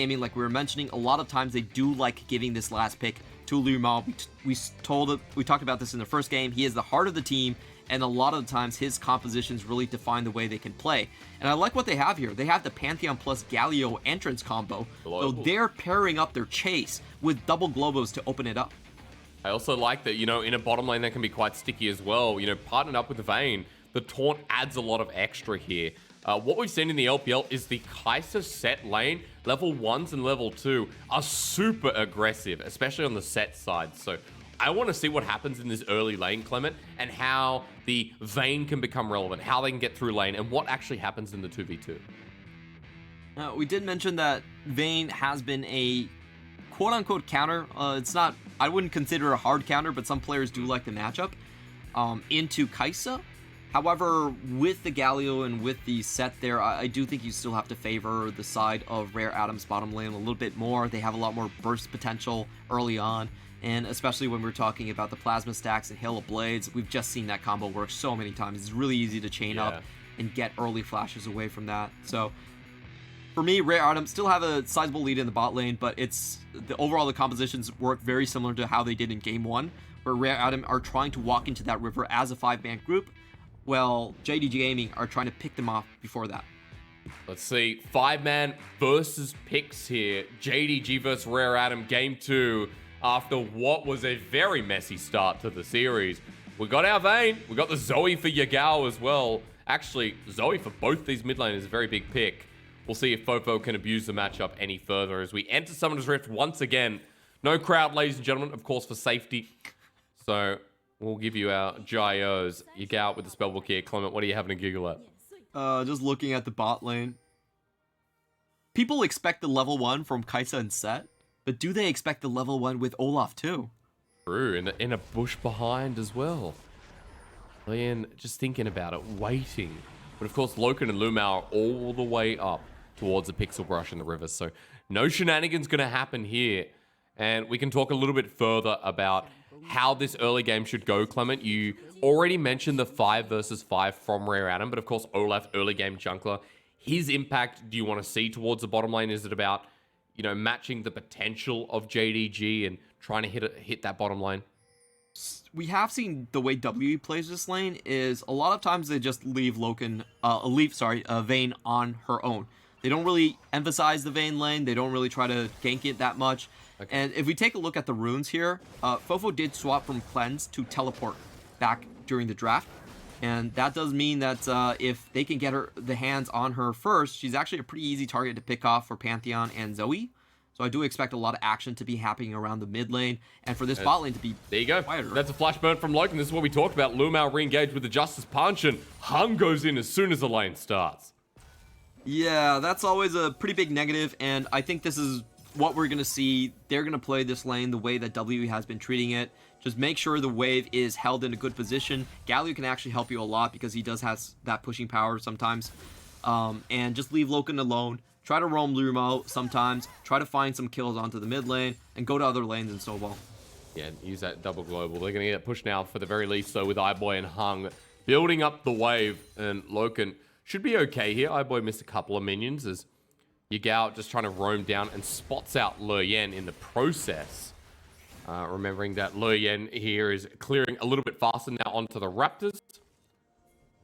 Gaming, like we were mentioning, a lot of times they do like giving this last pick to Liu Mao. We talked about this in the first game. He is the heart of the team, and a lot of the times his compositions really define the way they can play. And I like what they have here. They have the Pantheon plus Galio entrance combo, so they're pairing up their chase with double Globos to open it up. I also like that, you know, in a bottom lane that can be quite sticky as well. You know, partnered up with the Vayne, the taunt adds a lot of extra here. What we've seen in the LPL is the Kai'Sa set lane, level 1s and level 2 are super aggressive, especially on the set side. So I want to see what happens in this early lane, Clement, and how the Vayne can become relevant, how they can get through lane, and what actually happens in the 2v2. We did mention that Vayne has been a quote-unquote counter. It's not, I wouldn't consider it a hard counter, but some players do like the matchup into Kai'Sa. However, with the Galio and with the set there, I do think you still have to favor the side of Rare Atom's bottom lane a little bit more. They have a lot more burst potential early on, and especially when we're talking about the Plasma Stacks and Hail of Blades, we've just seen that combo work so many times. It's really easy to chain up and get early flashes away from that. So for me, Rare Atom still have a sizable lead in the bot lane, but the compositions work very similar to how they did in Game 1, where Rare Atom are trying to walk into that river as a 5-man group, while JDG Gaming are trying to pick them off before that. Let's see, 5-man versus picks here. JDG versus Rare Atom, Game 2, after what was a very messy start to the series. We got our Vayne, we got the Zoe for Yagao as well. Actually, Zoe for both these mid lane is a very big pick. We'll see if Fofo can abuse the matchup any further as we enter Summoner's Rift once again. No crowd, ladies and gentlemen, of course, for safety. So we'll give you our Gyos. You go out with the spellbook here. Clement, what are you having a giggle at? Just looking at the bot lane. People expect the level 1 from Kai'Sa and Set, but do they expect the level 1 with Olaf too? True, in a bush behind as well. Leon just thinking about it, waiting. But of course, Loken and Lumao are all the way up towards the Pixel Brush in the river. So no shenanigans going to happen here. And we can talk a little bit further about how this early game should go, Clement. You already mentioned the 5 versus 5 from Rare Atom, but of course, Olaf, early game jungler. His impact, do you want to see towards the bottom lane? Is it about, you know, matching the potential of JDG and trying to hit that bottom lane? We have seen the way WE plays this lane is a lot of times they just leave Vayne on her own. They don't really emphasize the Vayne lane. They don't really try to gank it that much. Okay. And if we take a look at the runes here, Fofo did swap from Cleanse to Teleport back during the draft. And that does mean that if they can get the hands on her first, she's actually a pretty easy target to pick off for Pantheon and Zoe. So I do expect a lot of action to be happening around the mid lane, and for this bot lane to be there you go. quieter. That's a flash burn from Loken. This is what we talked about. Lumao re-engaged with the Justice Punch, and Hung goes in as soon as the lane starts. Yeah, that's always a pretty big negative, and I think this is what we're going to see. They're going to play this lane the way that W has been treating it. Just make sure the wave is held in a good position. Galio can actually help you a lot because he does have that pushing power sometimes. And just leave Loken alone. Try to roam Lumo sometimes. Try to find some kills onto the mid lane and go to other lanes and snowball. Yeah, use that double global. They're going to get pushed now for the very least, though, with iBoy and Hung building up the wave. And Loken should be okay here. iBoy missed a couple of minions as Yagao just trying to roam down and spots out Le Yen in the process. Remembering that Le Yen here is clearing a little bit faster now onto the Raptors.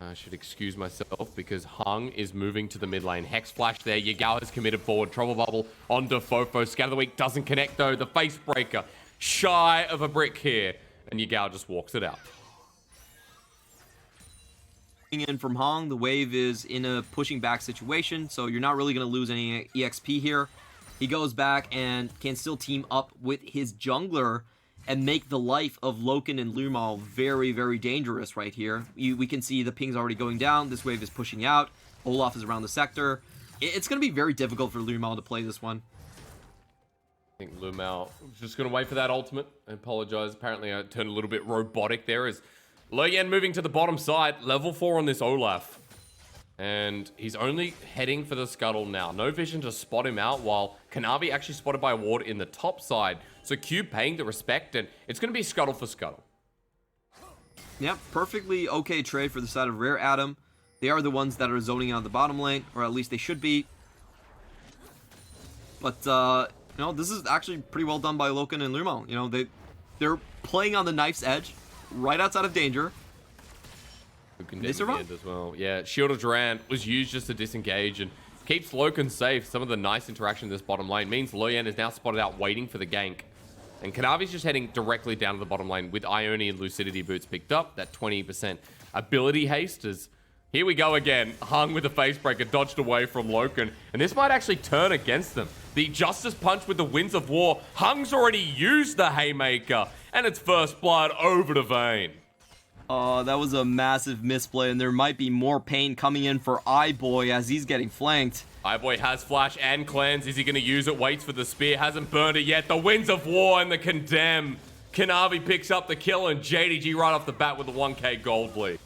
I should excuse myself because Hung is moving to the mid lane. Hex Flash there. Yagao has committed forward. Trouble Bubble onto Fofo. Scatter the Weak doesn't connect though. The Face Breaker shy of a brick here. And Yagao just walks it out. In from Hong, the wave is in a pushing back situation, so you're not really going to lose any EXP here. He goes back and can still team up with his jungler and make the life of Loken and Lumal very, very dangerous right here. We can see the ping's already going down. This wave is pushing out. Olaf is around the sector. It's going to be very difficult for Lumal to play this one. I think Lumal is just going to wait for that ultimate. I apologize. Apparently I turned a little bit robotic there as Le Yen moving to the bottom side. Level 4 on this Olaf. And he's only heading for the scuttle now. No vision to spot him out, while Kanavi actually spotted by a ward in the top side. So Cube paying the respect, and it's going to be scuttle for scuttle. Yep, perfectly okay trade for the side of Rare Atom. They are the ones that are zoning out the bottom lane, or at least they should be. But this is actually pretty well done by Loken and Lumo. They're playing on the knife's edge, right outside of danger. Who can end as well. Yeah, Shield of Durant was used just to disengage and keeps Loken safe. Some of the nice interaction in this bottom lane means Loyen is now spotted out waiting for the gank. And Kanavi's just heading directly down to the bottom lane with Ione and Lucidity boots picked up. That 20% ability haste is... Here we go again. Hung with a facebreaker, dodged away from Loken. And this might actually turn against them. The Justice Punch with the Winds of War. Hung's already used the Haymaker. And it's first blood over to Vayne. That was a massive misplay, and there might be more pain coming in for iBoy as he's getting flanked. iBoy has Flash and Cleanse. Is he going to use it? Waits for the spear. Hasn't burned it yet. The Winds of War and the Condemn. Kanavi picks up the kill, and JDG right off the bat with the 1k gold lead.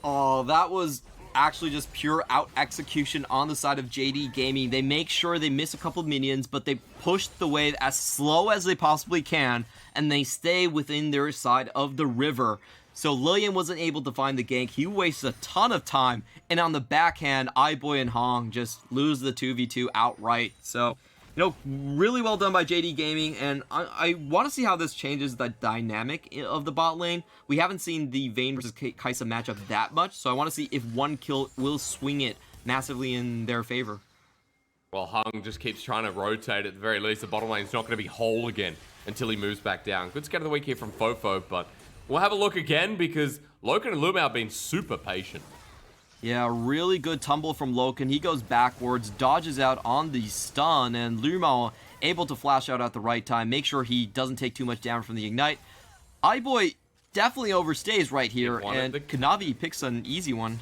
Oh, that was actually just pure out execution on the side of JD Gaming. They make sure they miss a couple of minions, but they push the wave as slow as they possibly can, and they stay within their side of the river. So Lillian wasn't able to find the gank. He wastes a ton of time. And on the backhand, iBoy and Hong just lose the 2v2 outright. So, really well done by JD Gaming. And I want to see how this changes the dynamic of the bot lane. We haven't seen the Vayne versus Kai'Sa matchup that much. So I want to see if one kill will swing it massively in their favor. Well, Hung just keeps trying to rotate. At the very least, the bottom lane's not going to be whole again until he moves back down. Good scat of the week here from Fofo, but... we'll have a look again because Loken and Lumao have been super patient. Yeah, really good tumble from Loken. He goes backwards, dodges out on the stun, and Lumao able to flash out at the right time, make sure he doesn't take too much damage from the ignite. iBoy definitely overstays right here, and Kanavi picks an easy one.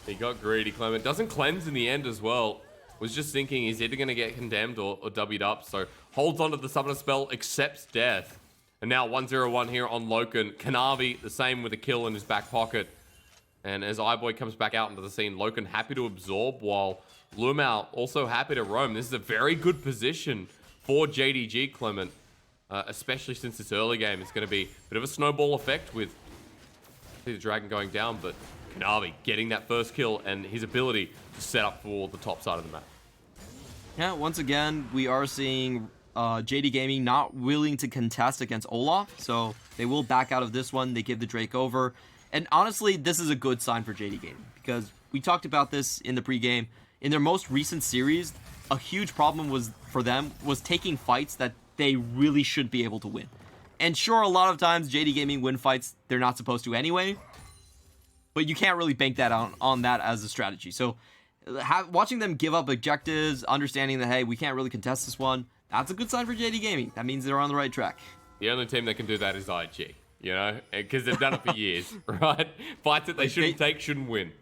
He got greedy, Clement. Doesn't cleanse in the end as well. Was just thinking he's either going to get condemned or W'd up, so holds onto the summoner spell, accepts death. And now 1-0-1 here on Loken. Kanavi, the same with a kill in his back pocket. And as iBoy comes back out into the scene, Loken happy to absorb, while Lumao also happy to roam. This is a very good position for JDG, Clement. Especially since this early game. It's going to be a bit of a snowball effect with the Dragon going down, but Kanavi getting that first kill and his ability to set up for the top side of the map. Yeah, once again, we are seeing... JD Gaming not willing to contest against Olaf, so they will back out of this one. They give the Drake over. And honestly, this is a good sign for JD Gaming, because we talked about this in the pregame. In their most recent series, a huge problem for them was taking fights that they really should be able to win. And sure, a lot of times JD Gaming win fights they're not supposed to anyway, but you can't really bank that on that as a strategy. So watching them give up objectives, understanding that, hey, we can't really contest this one, that's a good sign for JD Gaming. That means they're on the right track. The only team that can do that is IG, because they've done it for years, right? Fights that they shouldn't take, shouldn't win.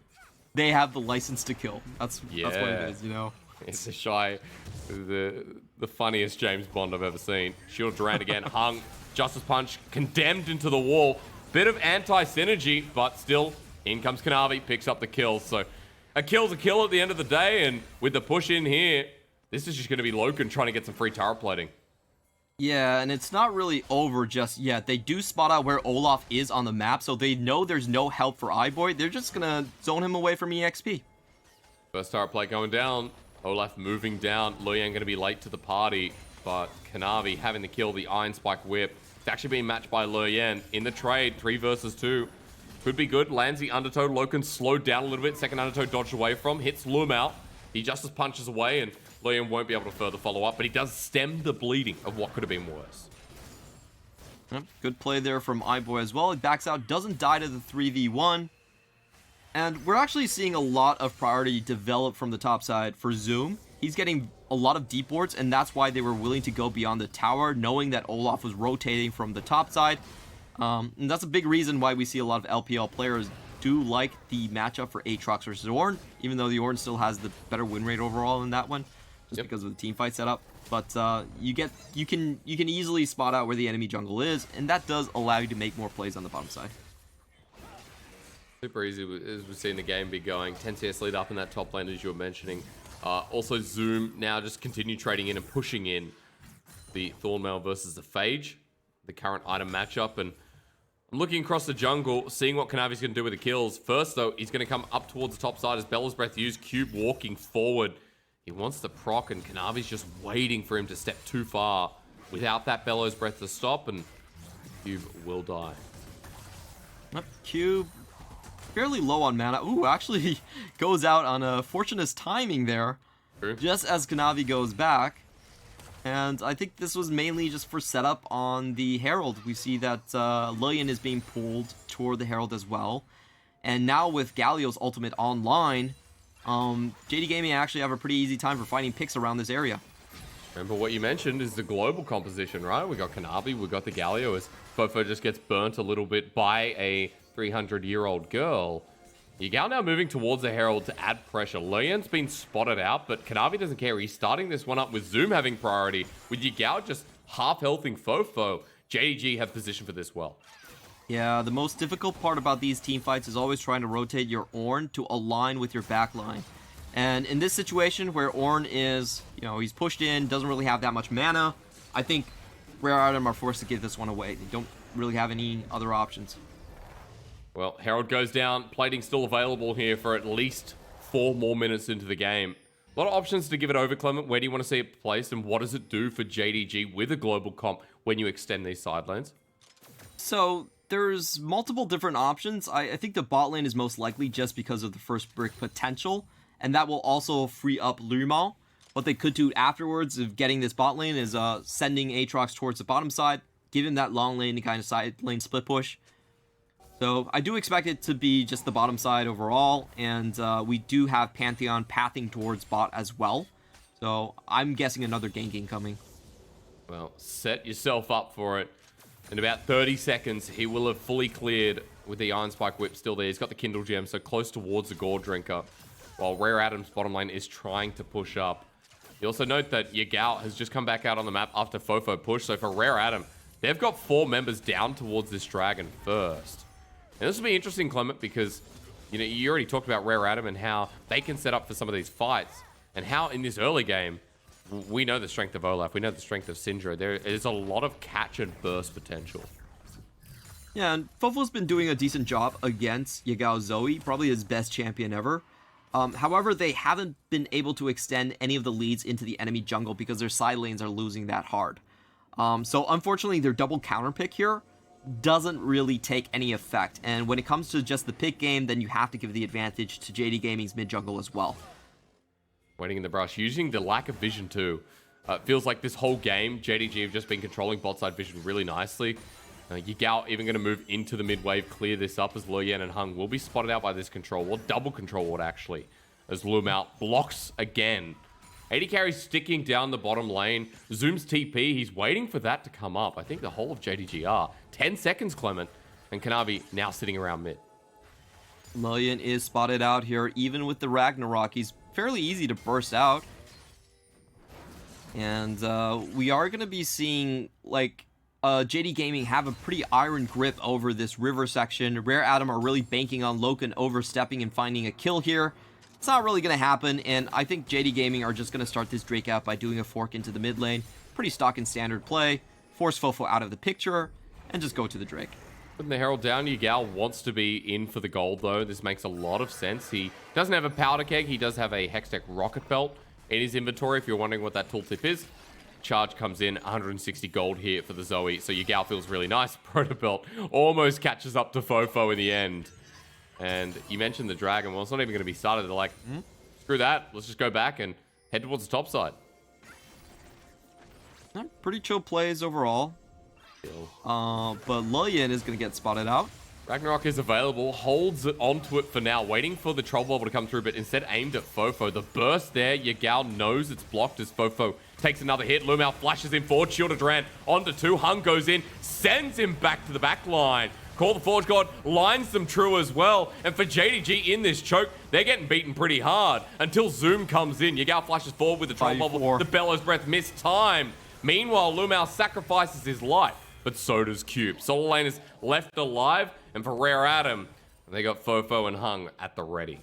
They have the license to kill. That's what it is, It's a shy, the funniest James Bond I've ever seen. Shield Durant again, Hung, Justice Punch, condemned into the wall. Bit of anti-synergy, but still, in comes Kanavi, picks up the kill. So a kill's a kill at the end of the day, and with the push in here, this is just going to be Loken trying to get some free tower plating. Yeah, and it's not really over just yet. They do spot out where Olaf is on the map, so they know there's no help for iBoy. They're just going to zone him away from EXP. First tower plate going down. Olaf moving down. Luyan going to be late to the party, but Kanavi having to kill the Iron Spike Whip. It's actually being matched by Luyan in the trade. 3 versus 2. Could be good. Lands the Undertow. Loken slowed down a little bit. Second Undertow dodged away from. Hits Lumao. He Justice punches away, and Liam won't be able to further follow up, but he does stem the bleeding of what could have been worse. Yep, good play there from iBoy as well. He backs out, doesn't die to the 3v1. And we're actually seeing a lot of priority develop from the top side for Zoom. He's getting a lot of deep wards, and that's why they were willing to go beyond the tower, knowing that Olaf was rotating from the top side. And that's a big reason why we see a lot of LPL players do like the matchup for Aatrox versus Ornn, even though the Ornn still has the better win rate overall in that one, just because of the team fight setup. But you can easily spot out where the enemy jungle is, and that does allow you to make more plays on the bottom side. Super easy as we've seen the game be going. 10 CS lead up in that top lane as you were mentioning. Also Zoom now just continue trading in and pushing in the Thornmail versus the Phage, the current item matchup, and I'm looking across the jungle, seeing what Kanavi's going to do with the kills. First, though, he's going to come up towards the top side as Bella's Breath used, Cube walking forward. He wants the proc, and Kanavi's just waiting for him to step too far without that Bellows Breath to stop, and Cube will die. Yep, Cube fairly low on mana. Ooh, actually goes out on a Fortunate's timing there. True. Just as Kanavi goes back. And I think this was mainly just for setup on the Herald. We see that Lillian is being pulled toward the Herald as well. And now with Galio's ultimate online, JD Gaming actually have a pretty easy time for finding picks around this area. Remember what you mentioned is the global composition, right? We got Kanavi, we got the Galio as Fofo just gets burnt a little bit by a 300-year-old girl. Yagao now moving towards the Herald to add pressure. Lillian's been spotted out, but Kanavi doesn't care. He's starting this one up with Zoom having priority. With Yagao just half-healthing Fofo, JDG have position for this well. Yeah, the most difficult part about these team fights is always trying to rotate your Ornn to align with your backline. And in this situation where Ornn is, he's pushed in, doesn't really have that much mana, I think Rare Item are forced to give this one away. They don't really have any other options. Well, Herald goes down. Plating still available here for at least 4 more minutes into the game. A lot of options to give it over, Clement. Where do you want to see it placed, and what does it do for JDG with a global comp when you extend these side lanes? So there's multiple different options. I think the bot lane is most likely just because of the first brick potential, and that will also free up Lumal. What they could do afterwards of getting this bot lane is sending Aatrox towards the bottom side, give him that long lane to kind of side lane split push. So I do expect it to be just the bottom side overall, and we do have Pantheon pathing towards bot as well. So I'm guessing another ganking coming. Well, set yourself up for it. In about 30 seconds, he will have fully cleared with the Iron Spike Whip still there. He's got the Kindle Gem, so close towards the Gore Drinker, while Rare Adam's bottom lane is trying to push up. You also note that Yagao has just come back out on the map after Fofo push, so for Rare Adam, they've got 4 members down towards this dragon first. And this will be interesting, Clement, because you already talked about Rare Adam and how they can set up for some of these fights, and how in this early game, we know the strength of Olaf, we know the strength of Syndra. There is a lot of catch and burst potential. Yeah, and Fofo's been doing a decent job against Yagao Zoe, probably his best champion ever. However, they haven't been able to extend any of the leads into the enemy jungle because their side lanes are losing that hard. So unfortunately, their double counter pick here doesn't really take any effect. And when it comes to just the pick game, then you have to give the advantage to JD Gaming's mid jungle as well. Waiting in the brush, using the lack of vision too. Feels like this whole game, JDG have just been controlling bot side vision really nicely. Yagao even going to move into the mid wave, clear this up as Lillian and Hung will be spotted out by this control ward, double control ward actually, as Lumao blocks again. AD carry sticking down the bottom lane. Zoom's TP, he's waiting for that to come up. I think the whole of JDG are. 10 seconds, Clement, and Kanavi now sitting around mid. Lillian is spotted out here, even with the Ragnarok. He's fairly easy to burst out. And we are going to be seeing, JD Gaming have a pretty iron grip over this river section. Rare Adam are really banking on Loken overstepping and finding a kill here. It's not really going to happen, and I think JD Gaming are just going to start this Drake out by doing a fork into the mid lane. Pretty stock and standard play. Force Fofo out of the picture, and just go to the Drake. Putting the Herald down, Yagao wants to be in for the gold, though. This makes a lot of sense. He doesn't have a powder keg. He does have a Hextech rocket belt in his inventory, if you're wondering what that tooltip is. Charge comes in, 160 gold here for the Zoe, so Yagao feels really nice. Proto belt almost catches up to Fofo in the end. And you mentioned the dragon. Well, it's not even going to be started. They're like, screw that. Let's just go back and head towards the top side. Pretty chill plays overall. But Lillian is going to get spotted out. Ragnarok is available, holds it onto it for now, waiting for the troll bubble to come through, but instead aimed at Fofo. The burst there, Yagao knows it's blocked as Fofo takes another hit. Lumao flashes in forward, Shield of Duran onto 2. Hung goes in, sends him back to the back line. Call the Forge God lines them true as well. And for JDG in this choke, they're getting beaten pretty hard until Zoom comes in. Yagao flashes forward with the troll bubble. The Bellows Breath missed time. Meanwhile, Lumao sacrifices his life, but so does Cube. Solo Lane is left alive, and for Rare Adam, they got Fofo and Hung at the ready.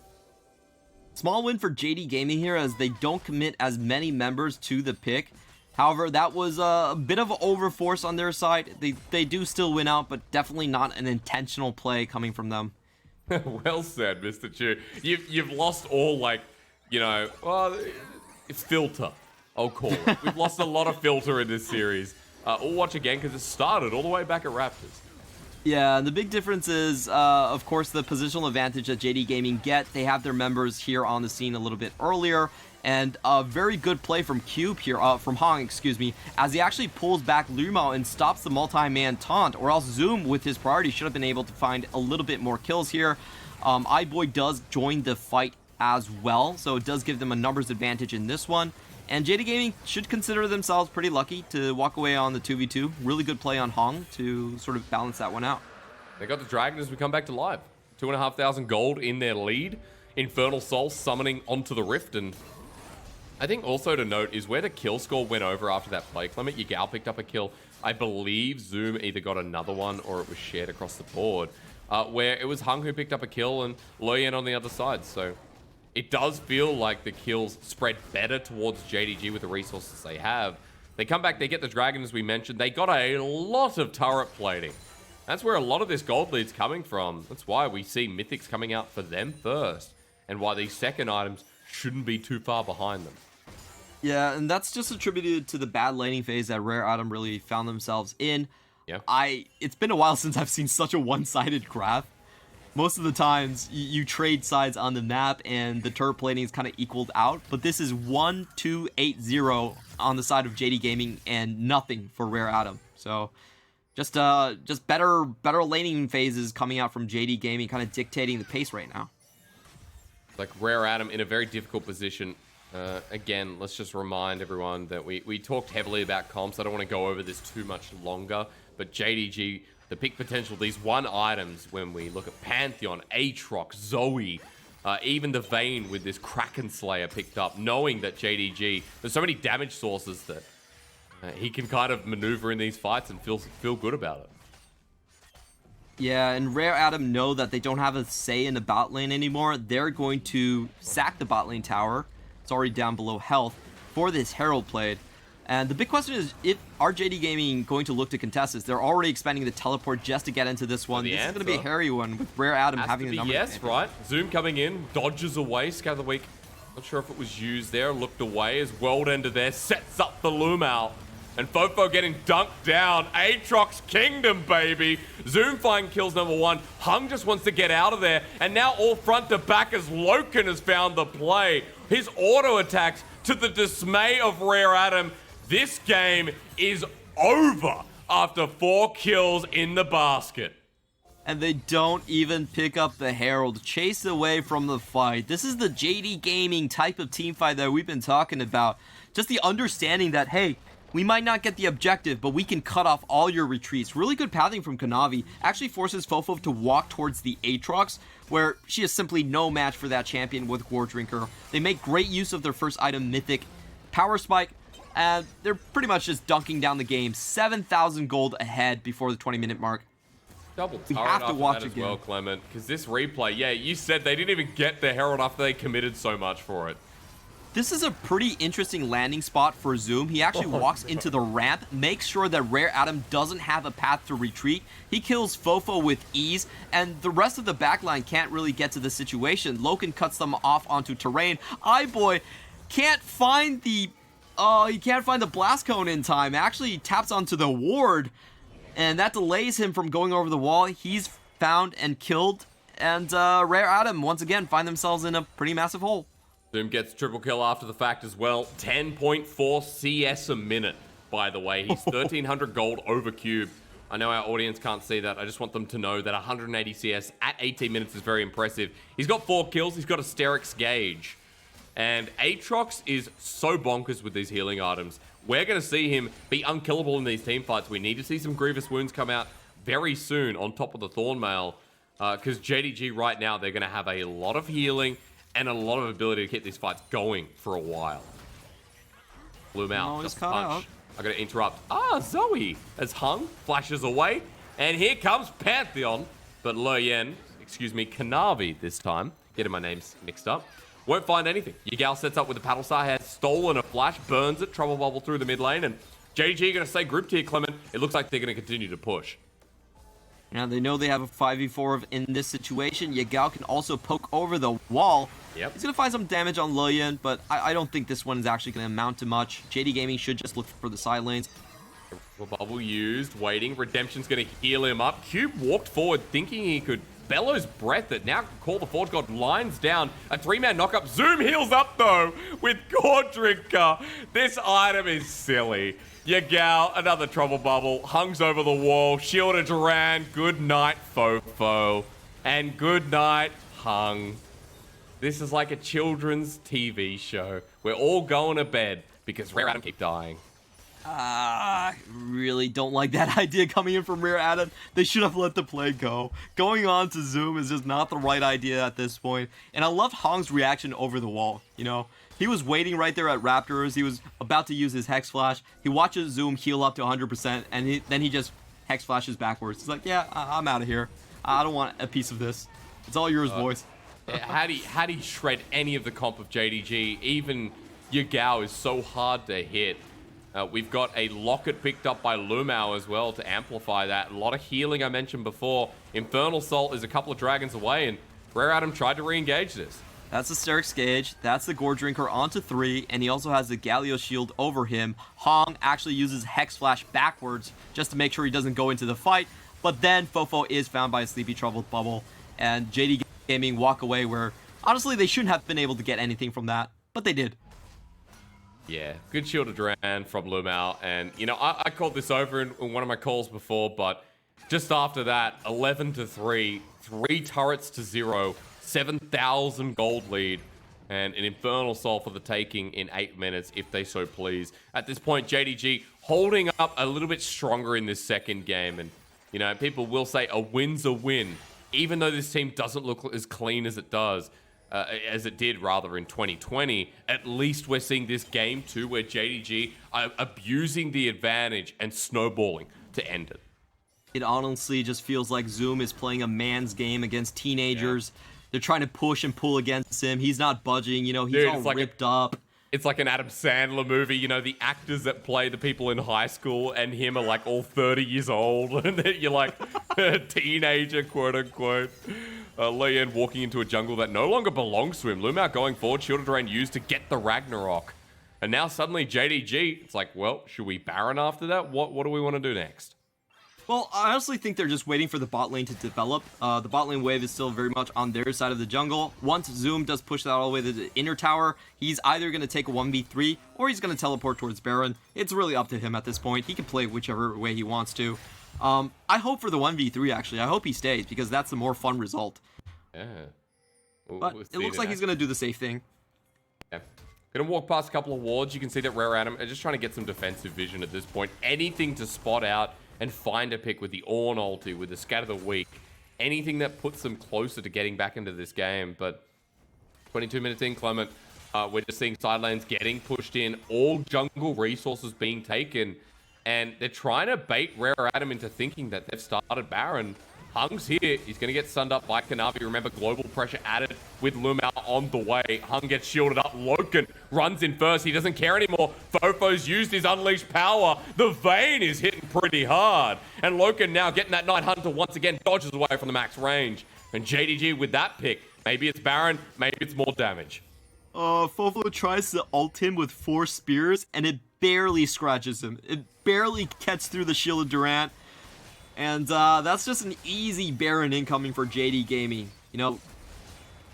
Small win for JD Gaming here as they don't commit as many members to the pick. However, that was a bit of overforce on their side. They do still win out, but definitely not an intentional play coming from them. Well said, Mr. Chu. You've lost all, well, It's filter, I'll call it. We've lost a lot of filter in this series. We'll watch again because it started all the way back at Raptors. Yeah, the big difference is, of course, the positional advantage that JD Gaming get. They have their members here on the scene a little bit earlier, and a very good play from Cube here, from Hong, excuse me, as he actually pulls back Lumao and stops the multi-man taunt, or else Zoom, with his priority, should have been able to find a little bit more kills here. iBoy does join the fight as well, so it does give them a numbers advantage in this one. And JD Gaming should consider themselves pretty lucky to walk away on the 2v2. Really good play on Hong to sort of balance that one out. They got the Dragon as we come back to live. 2,500 gold in their lead. Infernal Soul summoning onto the Rift. And I think also to note is where the kill score went over after that play. Clement Yagao picked up a kill. I believe Zoom either got another one or it was shared across the board. Where it was Hung who picked up a kill and Loyen on the other side. So it does feel like the kills spread better towards JDG with the resources they have. They come back, they get the Dragon, as we mentioned. They got a lot of turret plating. That's where a lot of this gold lead's coming from. That's why we see Mythics coming out for them first, and why these second items shouldn't be too far behind them. Yeah, and that's just attributed to the bad laning phase that Rare Atom really found themselves in. Yeah. It's been a while since I've seen such a one-sided graph. Most of the times, you trade sides on the map and the turret plating is kind of equaled out. But this is 1-2-8-0 on the side of JD Gaming and nothing for Rare Atom. So just better laning phases coming out from JD Gaming, kind of dictating the pace right now. Like Rare Atom in a very difficult position. Again, let's just remind everyone that we talked heavily about comps. I don't want to go over this too much longer. But JDG, the pick potential, these one items, when we look at Pantheon, Aatrox, Zoe, even the Vayne with this Kraken Slayer picked up, knowing that JDG, there's so many damage sources that he can kind of maneuver in these fights and feel good about it. Yeah, and Rare Atom know that they don't have a say in the bot lane anymore. They're going to sack the bot lane tower. It's already down below health for this Herald played. And the big question is, if are JD Gaming going to look to contest this? They're already expanding the teleport just to get into this one. This is going to be a hairy one with Rare Atom having the numbers. Yes, right. Zoom coming in, dodges away. Scout of the week. Not sure if it was used there. Looked away as World Ender there sets up the Lumao. And Fofo getting dunked down. Aatrox Kingdom, baby. Zoom finds kills number one. Hung just wants to get out of there. And now all front to back as Loken has found the play. His auto attacks to the dismay of Rare Atom. This game is over after 4 kills in the basket. And they don't even pick up the Herald, chased away from the fight. This is the JD Gaming type of team fight that we've been talking about. Just the understanding that, hey, we might not get the objective, but we can cut off all your retreats. Really good pathing from Kanavi. Actually forces Fofo to walk towards the Aatrox, where she is simply no match for that champion with War Drinker. They make great use of their first item, Mythic. Power Spike, and they're pretty much just dunking down the game. 7,000 gold ahead before the 20-minute mark. Double we have to watch as again. well, Clement, because this replay, yeah, you said they didn't even get the Herald after they committed so much for it. This is a pretty interesting landing spot for Zoom. He actually walks into the ramp, makes sure that Rare Atom doesn't have a path to retreat. He kills Fofo with ease, and the rest of the backline can't really get to the situation. Loken cuts them off onto terrain. iBoy can't find the blast cone in time. Actually, he taps onto the ward, and that delays him from going over the wall. He's found and killed, and Rare Atom once again find themselves in a pretty massive hole. Zoom gets triple kill after the fact as well. 10.4 CS a minute, by the way. He's 1,300 gold over Cube. I know our audience can't see that. I just want them to know that 180 CS at 18 minutes is very impressive. He's got 4 kills. He's got a Sterix gauge. And Aatrox is so bonkers with these healing items. We're going to see him be unkillable in these team fights. We need to see some Grievous Wounds come out very soon on top of the Thornmail. Because JDG right now, they're going to have a lot of healing and a lot of ability to keep these fights going for a while. Blew out. Just punch. I gotta interrupt. Zoe has Hung, flashes away, and here comes Pantheon. But Loyen, Kanavi this time. Getting my names mixed up. Won't find anything. Yagao sets up with the Paddle Star, has stolen a flash, burns it, trouble bubble through the mid lane, and JDG gonna stay grouped here, Clement. It looks like they're gonna continue to push. Now they know they have a 5v4 in this situation. Yagao can also poke over the wall. Yep. He's going to find some damage on Lillian, but I don't think this one is actually going to amount to much. JD Gaming should just look for the side lanes. Bubble used, waiting. Redemption's going to heal him up. Cube walked forward thinking he could Bellows Breath it. Now Call the Forge God lines down. A 3-man knockup. Zoom heals up though with Gore Drinker. This item is silly. Yagao, another Trouble Bubble. Hung's over the wall. Shield of Duran. Good night, Fofo. And good night, Hung. This is like a children's TV show. We're all going to bed because Rare Adam keep dying. I really don't like that idea coming in from Rare Adam. They should have let the play go. Going on to Zoom is just not the right idea at this point. And I loved Hong's reaction over the wall. You know, he was waiting right there at Raptors. He was about to use his Hex Flash. He watches Zoom heal up to 100%, and then he just Hex Flashes backwards. He's like, yeah, I'm out of here. I don't want a piece of this. It's all yours, boys. Had he shred any of the comp of JDG, even Yagao is so hard to hit. We've got a Locket picked up by Lumao as well to amplify that. A lot of healing I mentioned before. Infernal Salt is a couple of dragons away, and Rare Adam tried to re-engage this. That's the Sterix Gauge. That's the Gore Drinker onto 3, and he also has the Galio Shield over him. Hong actually uses Hex Flash backwards just to make sure he doesn't go into the fight. But then Fofo is found by a Sleepy Troubled Bubble, and JD Gaming walk away where, honestly, they shouldn't have been able to get anything from that, but they did. Yeah, good Shield of Duran from Lumao. And, you know, I called this over in one of my calls before, but just after that, 11-3, 3 turrets to 0, 7,000 gold lead, and an Infernal Soul for the taking in 8 minutes, if they so please. At this point, JDG holding up a little bit stronger in this second game. And, you know, people will say a win's a win, even though this team doesn't look as clean as it does. As it did rather in 2020, at least we're seeing this game too where JDG are abusing the advantage and snowballing to end it. It honestly just feels like Zoom is playing a man's game against teenagers. Yeah. They're trying to push and pull against him. He's not budging, you know, he's all like ripped up. It's like an Adam Sandler movie, you know, the actors that play the people in high school and him are like all 30 years old, and then you're like a teenager, quote unquote. Leon walking into a jungle that no longer belongs to him. Lumao going forward, Shield of Duran used to get the Ragnarok. And now suddenly JDG, it's like, well, should we Baron after that? What do we want to do next? Well, I honestly think they're just waiting for the bot lane to develop. The bot lane wave is still very much on their side of the jungle. Once Zoom does push that all the way to the inner tower, he's either going to take a 1v3 or he's going to teleport towards Baron. It's really up to him at this point. He can play whichever way he wants to. I hope for the 1v3, actually. I hope he stays because that's the more fun result. Yeah. But it looks like he's going to do the safe thing. Yeah. Gonna walk past a couple of wards. You can see that Rare Adam are just trying to get some defensive vision at this point. Anything to spot out and find a pick with the Ornn ulti, with the Scatter the Weak. Anything that puts them closer to getting back into this game. But 22 minutes in, Clement, we're just seeing side lanes getting pushed in. All jungle resources being taken. And they're trying to bait Rare Adam into thinking that they've started Baron. Hung's here. He's going to get stunned up by Kanavi. Remember, global pressure added with Lumao on the way. Hung gets shielded up. Loken runs in first. He doesn't care anymore. Fofo's used his unleashed power. The Vayne is hitting pretty hard. And Loken now getting that Night Hunter once again. Dodges away from the max range. And JDG with that pick. Maybe it's Baron. Maybe it's more damage. Fofo tries to ult him with 4 spears, and it barely scratches him. It barely gets through the Shield of Durant. And that's just an easy Baron incoming for JD Gaming. You know,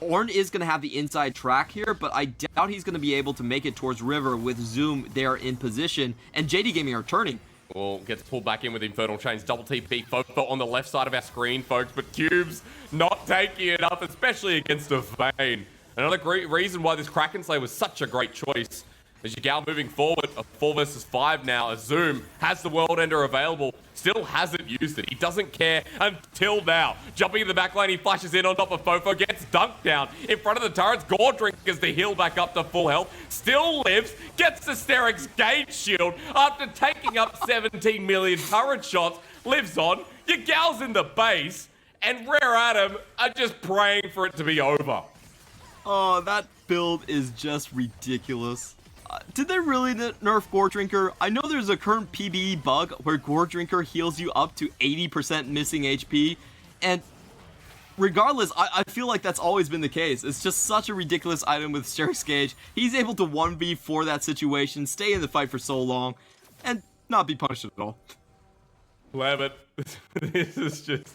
Ornn is going to have the inside track here, but I doubt he's going to be able to make it towards River with Zoom there in position. And JD Gaming are turning. Well, gets pulled back in with Infernal Chains. Double TP Fofo on the left side of our screen, folks. But Cubes not taking it up, especially against a Vayne. Another great reason why this Kraken Slayer was such a great choice. As Yagao moving forward, a 4 versus 5 now, as Zoom has the World Ender available, still hasn't used it. He doesn't care until now. Jumping in the back lane, he flashes in on top of Fofo, gets dunked down. In front of the turrets, Gore Drinkers to heal back up to full health, still lives, gets the Sterix Gauge shield after taking up 17 million turret shots, lives on. Yagao's in the base, and Rare Adam are just praying for it to be over. Oh, that build is just ridiculous. Did they really nerf Gore Drinker? I know there's a current PBE bug where Gore Drinker heals you up to 80% missing HP, and regardless, I feel like that's always been the case. It's just such a ridiculous item with Sterak's Gauge. He's able to 1v4 that situation, stay in the fight for so long, and not be punished at all. Love it. This is just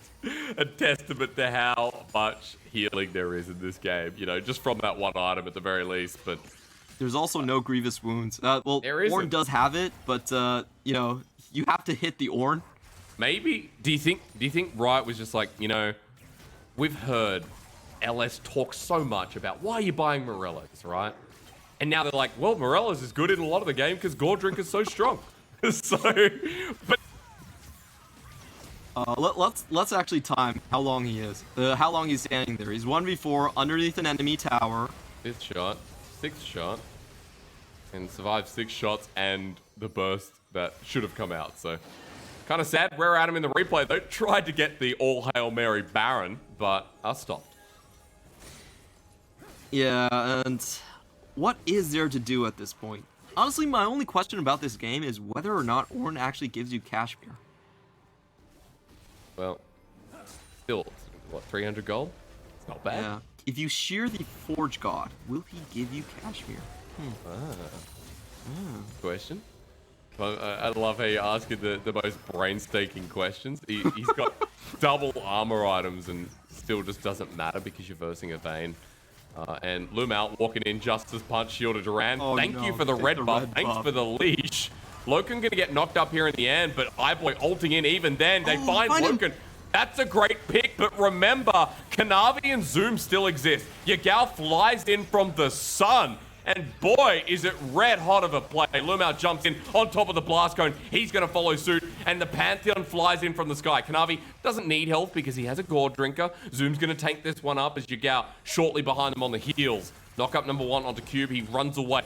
a testament to how much healing there is in this game. You know, just from that one item at the very least. But there's also no grievous wounds. Well, Ornn does have it, but you know, you have to hit the Ornn. Maybe. Do you think Riot was just like, you know, we've heard LS talk so much about why are you buying Morello's, right? And now they're like, well, Morello's is good in a lot of the game because Gore Drink is so strong. So, but let's actually time how long he is. How long he's standing there. He's 1v4 underneath an enemy tower. Fifth shot, sixth shot, and survived 6 shots and the burst that should have come out. So, kind of sad. Rare Adam in the replay though tried to get the all Hail Mary Baron, but stopped. Yeah, and what is there to do at this point? Honestly, my only question about this game is whether or not Ornn actually gives you Kashmir. Well, still, what, 300 gold? It's not bad. Yeah. If you shear the Forge God, will he give you Kashmir? Question. I love how you ask the most brain-staking questions. He's got double armor items and still just doesn't matter because you're versing a Vayne. And Lumao walking in just as punch shielded Duran. Thank you for the red buff. Thanks for the leash. Loken gonna get knocked up here in the end, but iBoy ulting in even then. They find Loken. That's a great pick, but remember, Kanavi and Zoom still exist. Yagao flies in from the sun. And boy, is it red hot of a play. Lumao jumps in on top of the blast cone. He's going to follow suit. And the Pantheon flies in from the sky. Kanavi doesn't need health because he has a Gore Drinker. Zoom's going to tank this one up as Yagao shortly behind him on the heels. Knock up number 1 onto Cube. He runs away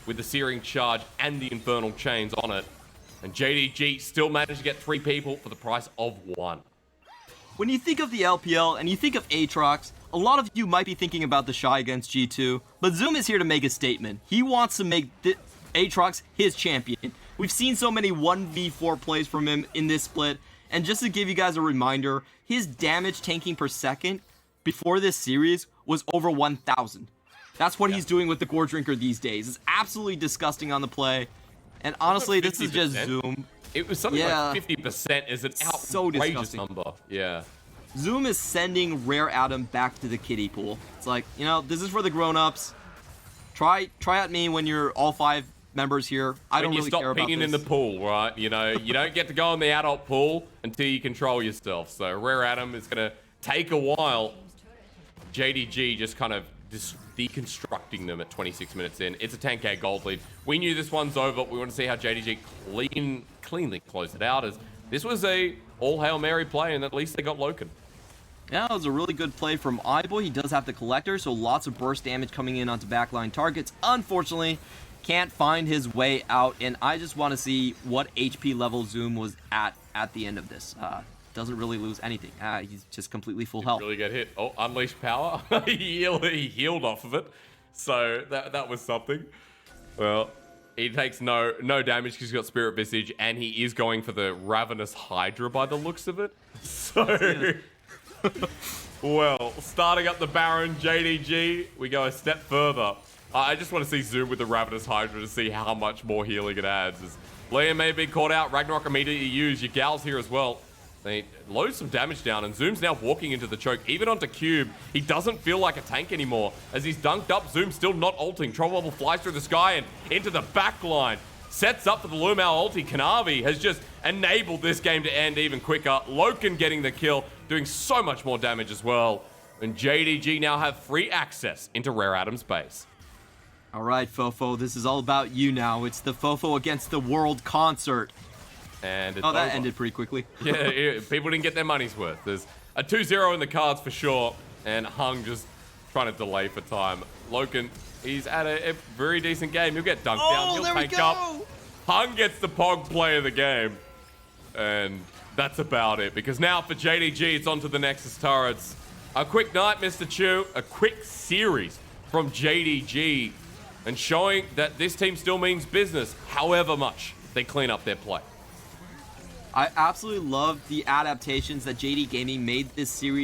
with the Searing Charge and the Infernal Chains on it. And JDG still managed to get 3 people for the price of 1. When you think of the LPL and you think of Aatrox, a lot of you might be thinking about the Shy against G2, but Zoom is here to make a statement. He wants to make Aatrox his champion. We've seen so many 1v4 plays from him in this split, and just to give you guys a reminder, his damage tanking per second before this series was over 1,000. That's what he's doing with the Gore Drinker these days. It's absolutely disgusting on the play, and honestly, this is just Zoom. It was something like 50% is an outrageous number. Yeah. Zoom is sending Rare Adam back to the kiddie pool. It's like, you know, this is for the grown-ups. Try at me when you're all 5 members here. I don't really care about this. When you stop peeing in the pool, right? You know, you don't get to go in the adult pool until you control yourself. So Rare Adam is going to take a while. JDG just kind of deconstructing them at 26 minutes in. It's a 10k gold lead. We knew this one's over. We want to see how JDG cleanly close it out, as this was a all Hail Mary play, and at least they got Loken. Yeah, it was a really good play from iBoy. He does have the Collector, so lots of burst damage coming in onto backline targets. Unfortunately, can't find his way out, and I just want to see what HP level Zoom was at the end of this. Doesn't really lose anything. He's just completely full health. Really get hit. Oh, Unleashed Power. he healed off of it. So that was something. Well, he takes no damage because he's got Spirit Visage, and he is going for the Ravenous Hydra by the looks of it. So, well, starting up the Baron, JDG, we go a step further. I just want to see Zoom with the Ravenous Hydra to see how much more healing it adds. As Liam may be caught out, Ragnarok immediately used. Your gal's here as well. They load some damage down, and Zoom's now walking into the choke, even onto Cube. He doesn't feel like a tank anymore. As he's dunked up, Zoom's still not ulting. Troll Bubble flies through the sky and into the back line. Sets up for the Lumao ulti. Kanavi has just enabled this game to end even quicker. Loken getting the kill, doing so much more damage as well. And JDG now have free access into Rare Adam's base. All right, Fofo, this is all about you now. It's the Fofo against the World concert. And it's that over. ended pretty quickly. Yeah, people didn't get their money's worth. There's a 2-0 in the cards for sure, and Hung just trying to delay for time. Loken, he's at a very decent game. He'll get dunked down. He'll tank up. Hung gets the Pog play of the game, and that's about it. Because now for JDG, it's on to the Nexus turrets. A quick night, Mr. Chu. A quick series from JDG, and showing that this team still means business, however much they clean up their play. I absolutely love the adaptations that JD Gaming made this series